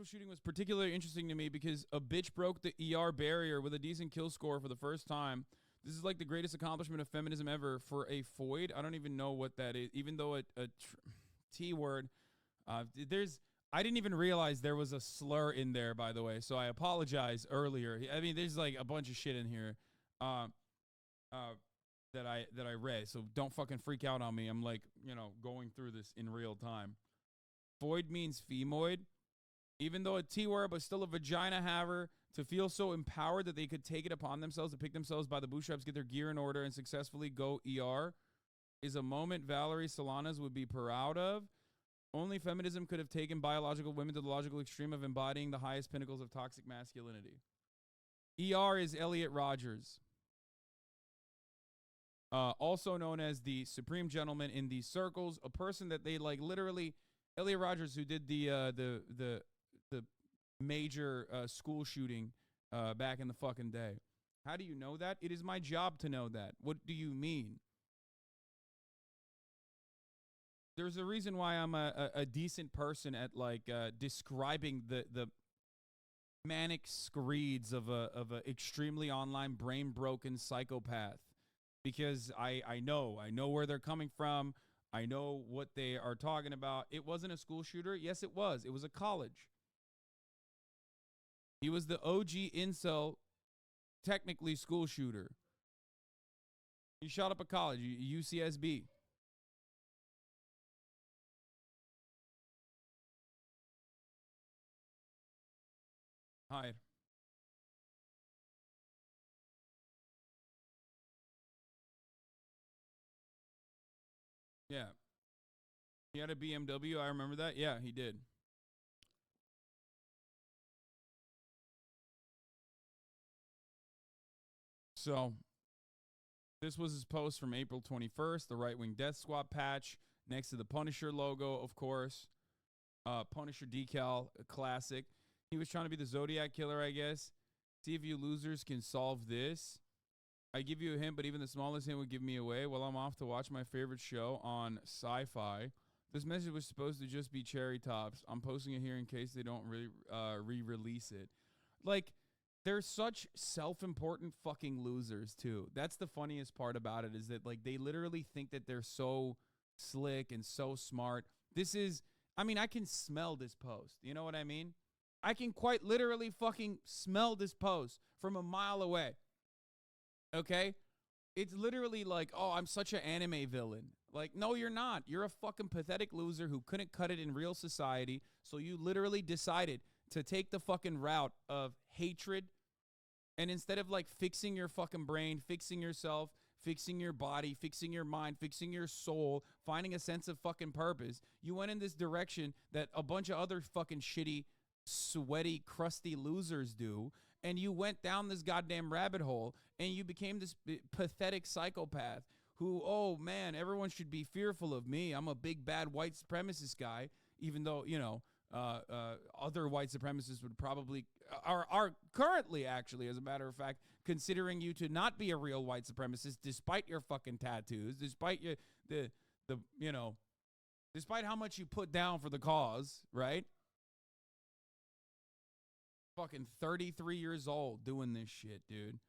actual shooting was particularly interesting to me because a bitch broke the ER barrier with a decent kill score for the first time. This is like the greatest accomplishment of feminism ever for a foid. I don't even know what that is. Even though a T word, I didn't even realize there was a slur in there, by the way. So I apologize earlier. I mean, there's like a bunch of shit in here that I read. So don't fucking freak out on me. I'm like, going through this in real time. Void means femoid. Even though a T word, but still a vagina haver, to feel so empowered that they could take it upon themselves to pick themselves by the bootstraps, get their gear in order, and successfully go ER is a moment Valerie Solanas would be proud of. Only feminism could have taken biological women to the logical extreme of embodying the highest pinnacles of toxic masculinity. ER is Elliot Rogers. Also known as the supreme gentleman in these circles, a person that they like literally, Elliot Rogers, who did the major school shooting back in the fucking day. How do you know that? It is my job to know that. What do you mean? There's a reason why I'm a decent person at like describing the manic screeds of a extremely online brain broken psychopath, because I know where they're coming from. I know what they are talking about. It wasn't a school shooter. Yes, it was. It was a college. He was the OG incel, technically school shooter. He shot up a college, UCSB. Hide. Yeah. He had a BMW. I remember that. Yeah, he did. So, this was his post from April 21st, the right-wing death squad patch next to the Punisher logo, of course. Punisher decal, a classic. He was trying to be the Zodiac killer, I guess. See if you losers can solve this. I give you a hint, but even the smallest hint would give me away. While I'm off to watch my favorite show on Sci-Fi. This message was supposed to just be cherry tops. I'm posting it here in case they don't re-release it. Like, they're such self-important fucking losers, too. That's the funniest part about it, is that, like, they literally think that they're so slick and so smart. I can smell this post. You know what I mean? I can quite literally fucking smell this post from a mile away. Okay? It's literally like, oh, I'm such an anime villain. Like, no, you're not. You're a fucking pathetic loser who couldn't cut it in real society. So you literally decided to take the fucking route of hatred. And instead of like fixing your fucking brain, fixing yourself, fixing your body, fixing your mind, fixing your soul, finding a sense of fucking purpose, you went in this direction that a bunch of other fucking shitty, sweaty, crusty losers do. And you went down this goddamn rabbit hole and you became this pathetic psychopath who, oh man, everyone should be fearful of me. I'm a big bad white supremacist guy, even though, other white supremacists would probably are currently actually, as a matter of fact, considering you to not be a real white supremacist despite your fucking tattoos, despite despite how much you put down for the cause, right? Fucking 33 years old doing this shit, dude.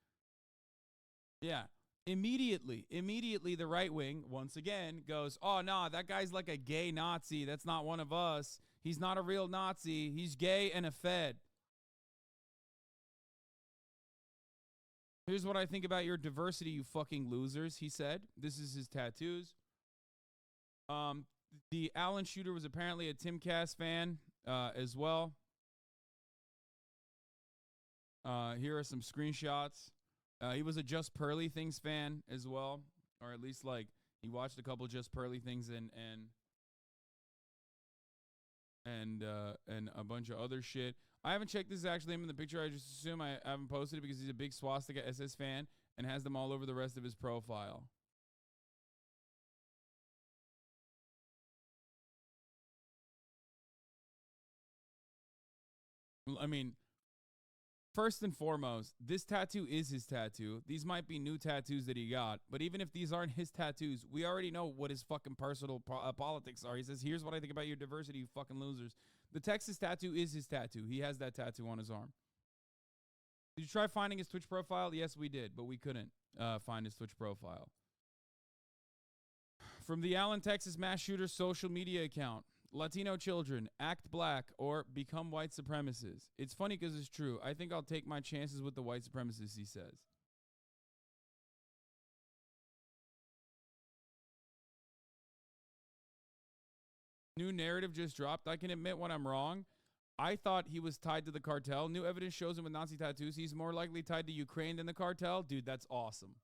Yeah. Immediately, the right wing, once again, goes, oh, no, that guy's like a gay Nazi. That's not one of us. He's not a real Nazi. He's gay and a Fed. Here's what I think about your diversity, you fucking losers, he said. This is his tattoos. The Allen shooter was apparently a Timcast fan as well. Here are some screenshots. He was a Just Pearly Things fan as well, or at least like he watched a couple Just Pearly Things and a bunch of other shit. I haven't checked this actually him in the picture. I just assume I haven't posted it because he's a big Swastika SS fan and has them all over the rest of his profile. I mean, first and foremost, this tattoo is his tattoo. These might be new tattoos that he got, but even if these aren't his tattoos, we already know what his fucking personal politics are. He says, here's what I think about your diversity, you fucking losers. The Texas tattoo is his tattoo. He has that tattoo on his arm. Did you try finding his Twitch profile? Yes, we did, but we couldn't find his Twitch profile. From the Allen, Texas mass shooter social media account. Latino children, act black or become white supremacists. It's funny because it's true. I think I'll take my chances with the white supremacists, he says. New narrative just dropped. I can admit when I'm wrong. I thought he was tied to the cartel. New evidence shows him with Nazi tattoos. He's more likely tied to Ukraine than the cartel. Dude, that's awesome.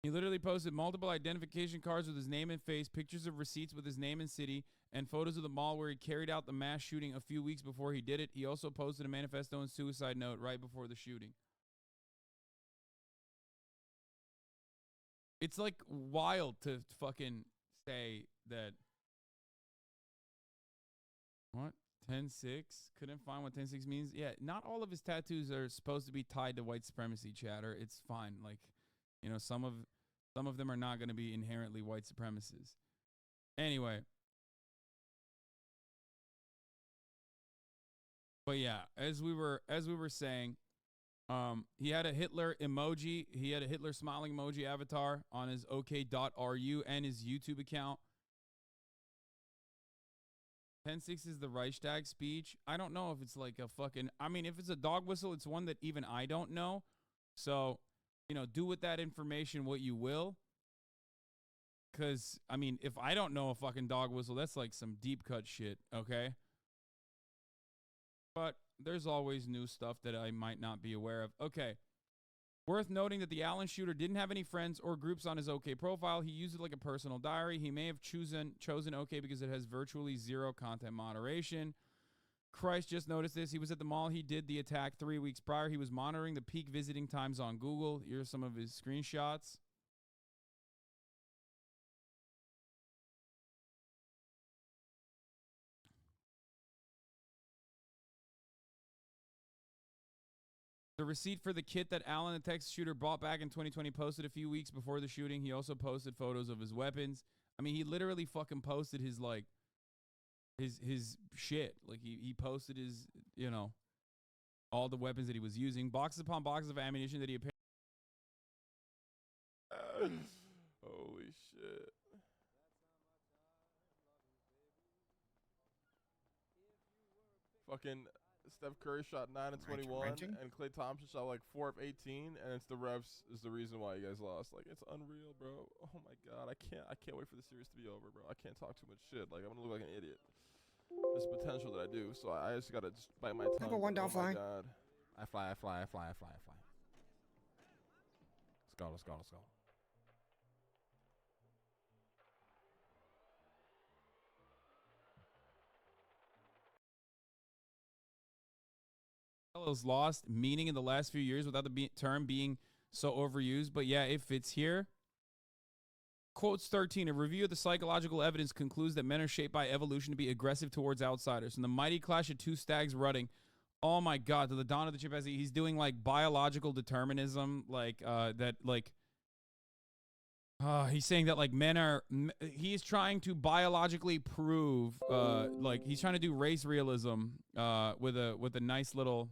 He literally posted multiple identification cards with his name and face, pictures of receipts with his name and city, and photos of the mall where he carried out the mass shooting a few weeks before he did it. He also posted a manifesto and suicide note right before the shooting. It's like wild to fucking say that. What? 10-6? Couldn't find what 10-6 means? Yeah, not all of his tattoos are supposed to be tied to white supremacy, chatter. It's fine. Like, you know, some of them are not going to be inherently white supremacists. Anyway. But yeah, as we were saying, he had a Hitler emoji. He had a Hitler smiling emoji avatar on his OK.ru and his YouTube account. 10-6 is the Reichstag speech. I don't know if it's like a fucking... I mean, if it's a dog whistle, it's one that even I don't know. So, you know, do with that information what you will. Because, I mean, if I don't know a fucking dog whistle, that's like some deep cut shit, okay? But there's always new stuff that I might not be aware of. Okay. Worth noting that the Allen shooter didn't have any friends or groups on his OK profile. He used it like a personal diary. He may have chosen OK because it has virtually zero content moderation. Christ just noticed this. He was at the mall. He did the attack 3 weeks prior. He was monitoring the peak visiting times on Google. Here's some of his screenshots. The receipt for the kit that Allen, the Texas shooter, bought back in 2020 posted a few weeks before the shooting. He also posted photos of his weapons. I mean, he literally fucking posted his, like, his shit. Like, he posted his, you know, all the weapons that he was using. Boxes upon boxes of ammunition that he apparently... Holy shit. Fucking... Steph Curry shot 9 of 21, and Klay Thompson shot like 4 of 18, and it's the refs is the reason why you guys lost. Like, it's unreal, bro. Oh my god, I can't wait for the series to be over, bro. I can't talk too much shit. Like, I'm gonna look like an idiot. There's potential that I do, so I just gotta just bite my tongue. Number one, don't fly. God. I fly. Let's go. has lost meaning in the last few years without the term being so overused. But yeah, if it's here. Quotes 13, a review of the psychological evidence concludes that men are shaped by evolution to be aggressive towards outsiders. In the mighty clash of two stags rutting, oh my God, to the dawn of the chimpanzee, he's doing like biological determinism, like he's saying that like men are, he's trying to biologically prove, like he's trying to do race realism with a nice little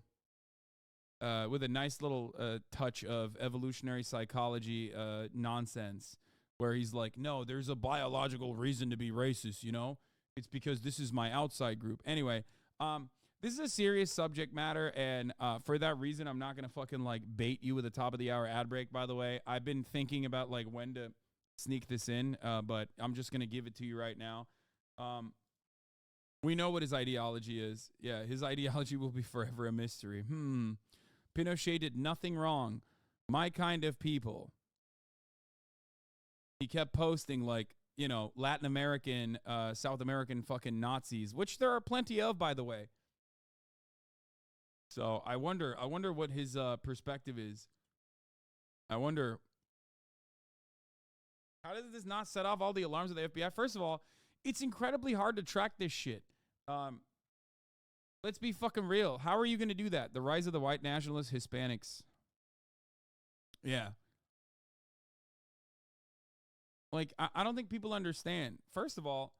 touch of evolutionary psychology nonsense, where he's like, no, there's a biological reason to be racist, you know? It's because this is my outside group. Anyway, this is a serious subject matter, and for that reason, I'm not going to fucking, like, bait you with a top-of-the-hour ad break, by the way. I've been thinking about, like, when to sneak this in, but I'm just going to give it to you right now. We know what his ideology is. Yeah, his ideology will be forever a mystery. Pinochet did nothing wrong. My kind of people. He kept posting, like, you know, Latin American, South American fucking Nazis, which there are plenty of, by the way. So I wonder what his perspective is. I wonder, how does this not set off all the alarms of the FBI? First of all, it's incredibly hard to track this shit. Let's be fucking real. How are you going to do that? The rise of the white nationalist Hispanics. Yeah. Like, I don't think people understand. First of all,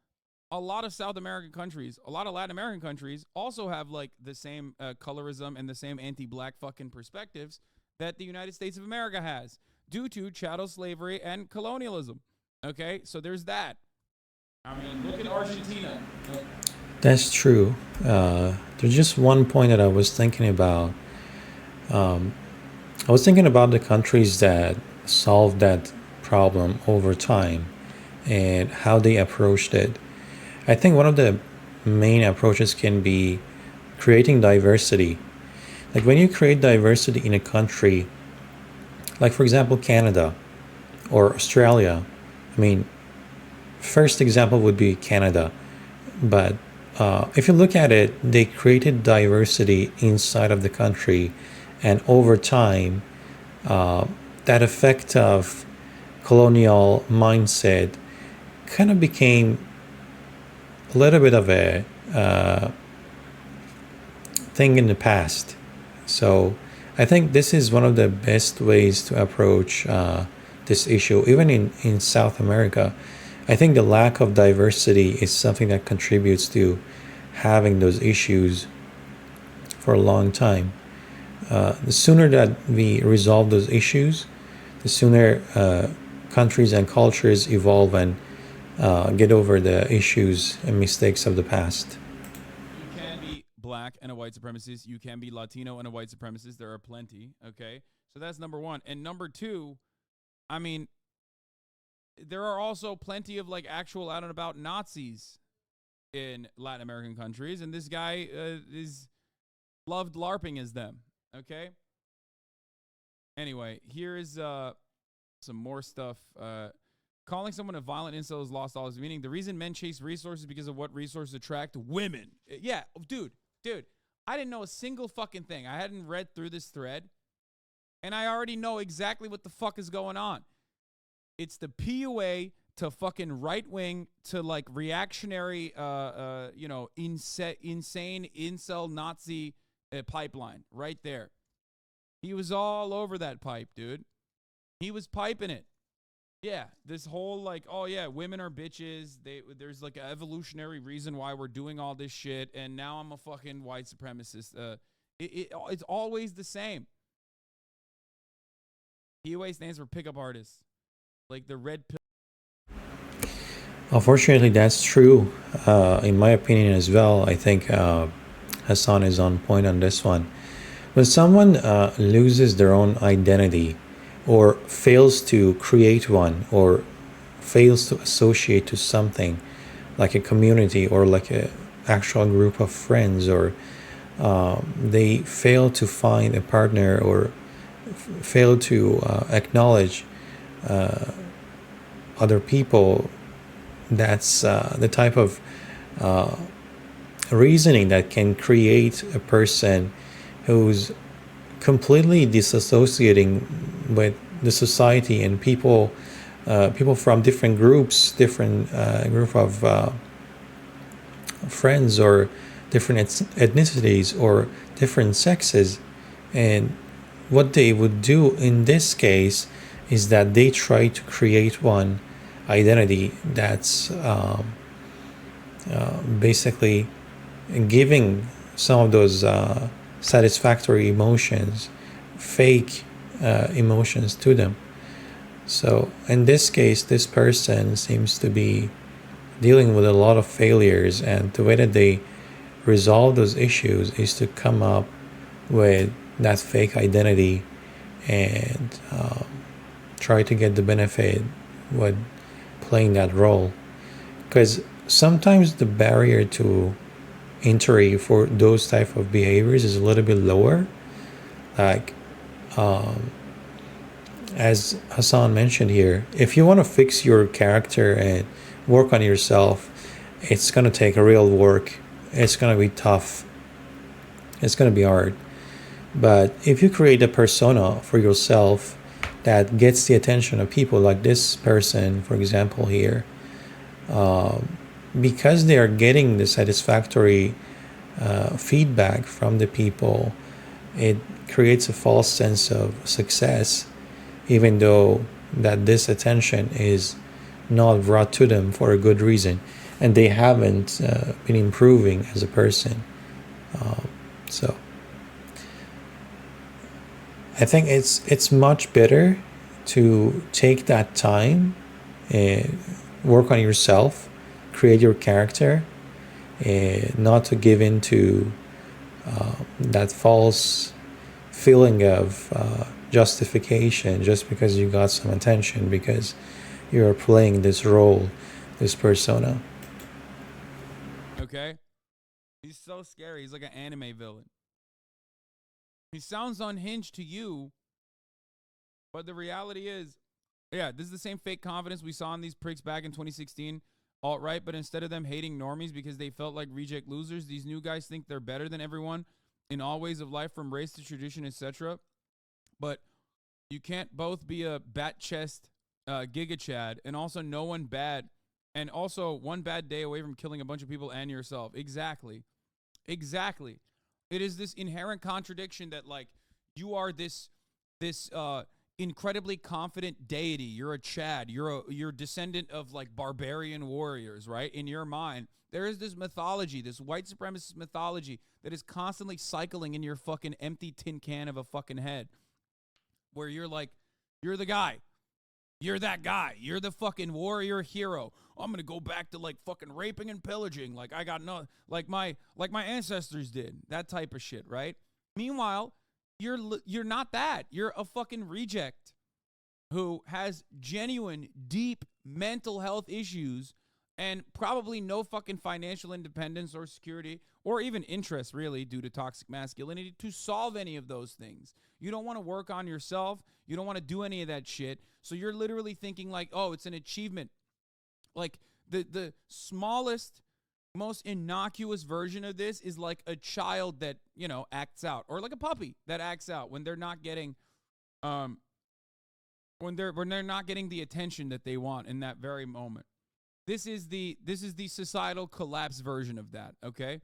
a lot of South American countries, a lot of Latin American countries also have like the same colorism and the same anti-black fucking perspectives that the United States of America has due to chattel slavery and colonialism. Okay, so there's that. I mean, look at Argentina. That's true. There's just one point that I was thinking about. I was thinking about the countries that solved that problem over time and how they approached it. I think one of the main approaches can be creating diversity. Like when you create diversity in a country, like for example, Canada or Australia. I mean, first example would be Canada. But if you look at it, they created diversity inside of the country. And over time, that effect of colonial mindset kind of became a little bit of a thing in the past. So I think this is one of the best ways to approach this issue, even in South America. I think the lack of diversity is something that contributes to having those issues for a long time. The sooner that we resolve those issues, the sooner countries and cultures evolve and get over the issues and mistakes of the past. You can be black and a white supremacist. You can be Latino and a white supremacist. There are plenty. Okay, so that's number one. And number two, I mean, there are also plenty of like actual out and about Nazis in Latin American countries, and this guy is loved LARPing as them. Okay. Anyway, here is some more stuff. Calling someone a violent incel has lost all his meaning. The reason men chase resources because of what resources attract women. Yeah, dude, I didn't know a single fucking thing. I hadn't read through this thread, and I already know exactly what the fuck is going on. It's the PUA to fucking right wing to like reactionary, insane incel Nazi pipeline right there. He was all over that pipe, dude. He was piping it. Yeah, this whole like, oh yeah, women are bitches. There's like an evolutionary reason why we're doing all this shit, and now I'm a fucking white supremacist. It's always the same. PUA stands for pickup artists. Like the red pill. Unfortunately, that's true. In my opinion as well, I think Hasan is on point on this one. When someone loses their own identity or fails to create one or fails to associate to something like a community or like a actual group of friends, or they fail to find a partner or fail to acknowledge other people, that's the type of reasoning that can create a person who's completely disassociating with the society and people from different groups, different group of friends or different ethnicities or different sexes. And what they would do in this case is that they try to create one identity that's basically giving some of those satisfactory emotions, fake emotions to them. So in this case, this person seems to be dealing with a lot of failures, and the way that they resolve those issues is to come up with that fake identity and try to get the benefit with playing that role. Because sometimes the barrier to entry for those type of behaviors is a little bit lower. Like as Hasan mentioned here, if you want to fix your character and work on yourself, it's going to take a real work. It's going to be tough. It's going to be hard. But if you create a persona for yourself that gets the attention of people, like this person, for example, here, because they are getting the satisfactory feedback from the people, it creates a false sense of success. even though that this attention is not brought to them for a good reason, and they haven't been improving as a person. So I think it's much better to take that time and work on yourself, create your character, and not to give in to that false feeling of justification just because you got some attention, because you're playing this role, this persona. Okay? He's so scary. He's like an anime villain. He sounds unhinged to you, but the reality is, yeah, this is the same fake confidence we saw in these pricks back in 2016. Alt-right, but instead of them hating normies because they felt like reject losers, these new guys think they're better than everyone in all ways of life, from race to tradition, etc. But you can't both be a bat chest giga chad and also no one bad, and also one bad day away from killing a bunch of people and yourself. Exactly. It is this inherent contradiction that, like, you are this incredibly confident deity. You're a Chad. You're descendant of like barbarian warriors, right? In your mind, there is this mythology, this white supremacist mythology that is constantly cycling in your fucking empty tin can of a fucking head, where you're like, you're the guy. You're that guy. You're the fucking warrior hero. I'm gonna go back to like fucking raping and pillaging, like I got no, like my ancestors did. That type of shit, right? Meanwhile, you're not that. You're a fucking reject who has genuine, deep mental health issues and probably no fucking financial independence or security or even interest, really, due to toxic masculinity, to solve any of those things. You don't want to work on yourself. You don't want to do any of that shit. So you're literally thinking like, oh, it's an achievement. Like the smallest, most innocuous version of this is like a child that, you know, acts out, or like a puppy that acts out when they're not getting when they're not getting the attention that they want in that very moment. This is the societal collapse version of that, okay?